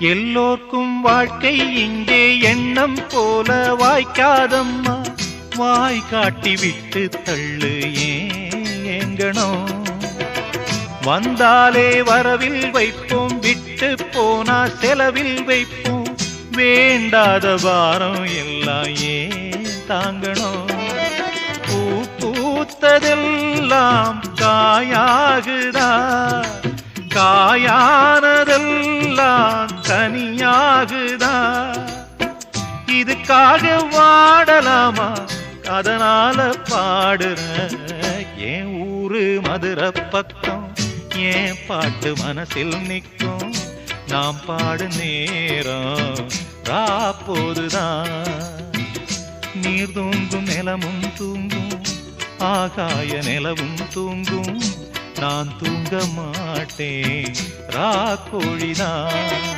எல்லோர்க்கும் வாழ்க்கை இங்கே எண்ணம் போல வாய்க்காதம்மா. வாய் காட்டி விட்டு தள்ளு ஏங்கணும். வந்தாலே வரவில் வைப்போம், விட்டு போனா செலவில் வைப்போம். வேண்டாத பாரம் எல்லாம் ஏன் தாங்கணும். பூ பூத்ததெல்லாம் காயாகுதா, காயானதெல்லாம் கனியாகுதா. இதுக்காக வாடலாமா, அதனால பாடுற. என் ஊரு மதுரை பக்கம், என் பாட்டு மனசில் நிற்கும். நாம் பாடு நேரம் ராப்போதுதான். நீர் தூங்கும் நிலமும் தூங்கும், ஆகாய நிலவும் தூங்கும். நான் தூங்க மாட்டேன் ராக்கோழிதான்.